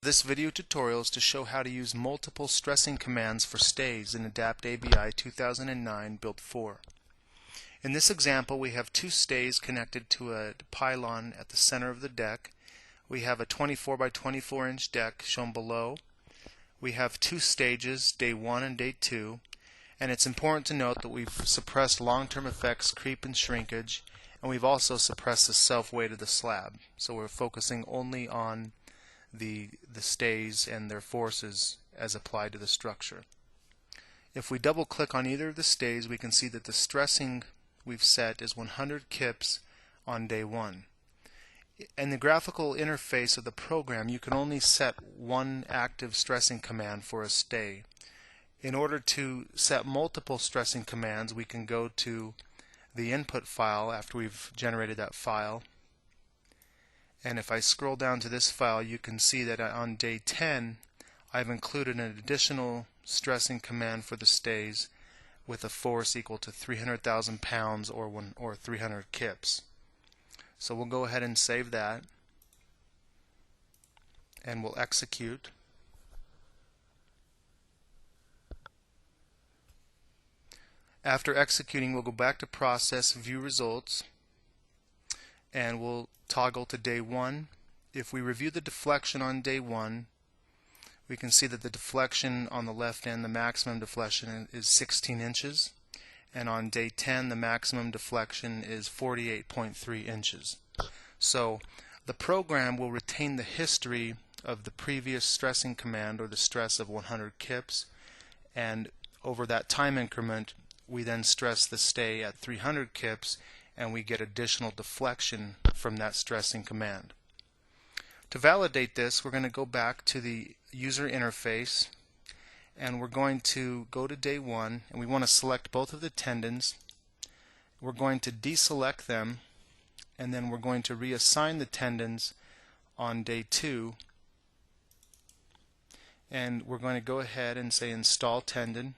This video tutorial is to show how to use multiple stressing commands for stays in ADAPT-ABI 2009 Build 4. In this example, we have two stays connected to a pylon at the center of the deck. We have a 24 by 24 inch deck shown below. We have two stages, day 1 and day 2, and it's important to note that we've suppressed long-term effects, creep and shrinkage, and we've also suppressed the self-weight of the slab. So we're focusing only on the stays and their forces as applied to the structure. If we double click on either of the stays, we can see that the stressing we've set is 100 kips on day 1. In the graphical interface of the program, you can only set one active stressing command for a stay. In order to set multiple stressing commands, we can go to the input file after we've generated that file. And if I scroll down to this file, you can see that on day 10 I've included an additional stressing command for the stays with a force equal to 300,000 pounds or 300 kips. So we'll go ahead and save that, and we'll execute. After executing, we'll go back to Process, View Results, and we'll toggle to day 1. If we review the deflection on day 1, we can see that the deflection on the left end, the maximum deflection, is 16 inches. And on day 10, the maximum deflection is 48.3 inches. So the program will retain the history of the previous stressing command, or the stress of 100 kips, and over that time increment we then stress the stay at 300 kips, and we get additional deflection from that stressing command. To validate this, we're going to go back to the user interface, and we're going to go to day 1, and we want to select both of the tendons. We're going to deselect them, and then we're going to reassign the tendons on day 2, and we're going to go ahead and say install tendon.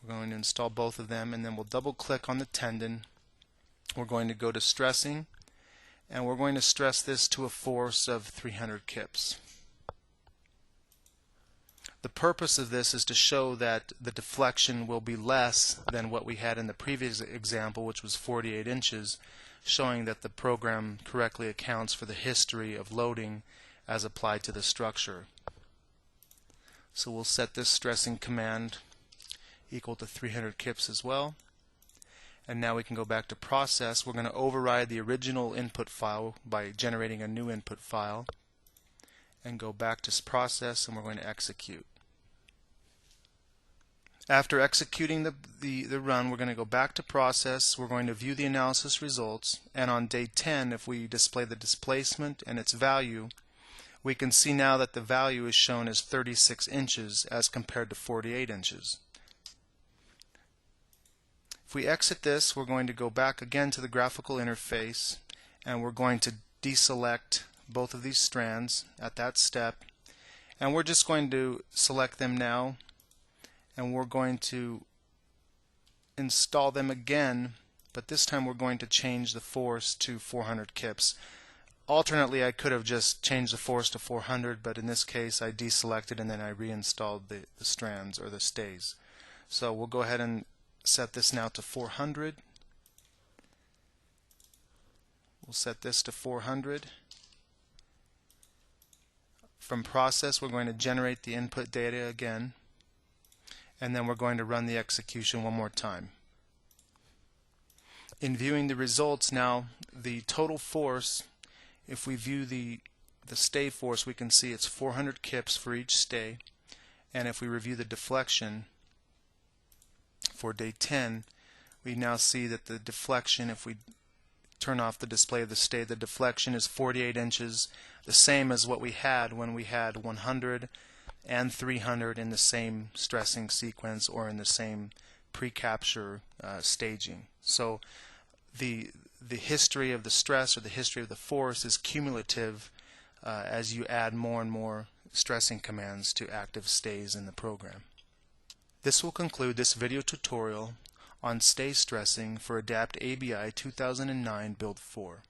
We're going to install both of them, and then we'll double click on the tendon. We're going to go to stressing, and we're going to stress this to a force of 300 kips. The purpose of this is to show that the deflection will be less than what we had in the previous example, which was 48 inches, showing that the program correctly accounts for the history of loading as applied to the structure. So we'll set this stressing command equal to 300 kips as well. And now we can go back to Process. We're going to override the original input file by generating a new input file, and go back to Process, and we're going to execute. After executing the run, we're going to go back to Process. We're going to view the analysis results, and on day 10, if we display the displacement and its value, we can see now that the value is shown as 36 inches as compared to 48 inches. If we exit this, we're going to go back again to the graphical interface, and we're going to deselect both of these strands at that step, and we're just going to select them now, and we're going to install them again, but this time we're going to change the force to 400 kips. Alternately, I could have just changed the force to 400, but in this case I deselected and then I reinstalled the strands, or the stays. So we'll go ahead and set this now to 400. We'll set this to 400. From Process, we're going to generate the input data again, and then we're going to run the execution one more time. In viewing the results now, the total force, if we view the stay force, we can see it's 400 kips for each stay, and if we review the deflection for day 10, we now see that the deflection, if we turn off the display of the stay, the deflection is 48 inches, the same as what we had when we had 100 and 300 in the same stressing sequence or in the same pre-capture staging. So the history of the stress, or the history of the force, is cumulative as you add more and more stressing commands to active stays in the program. This will conclude this video tutorial on stay stressing for ADAPT-ABI 2009 Build 4.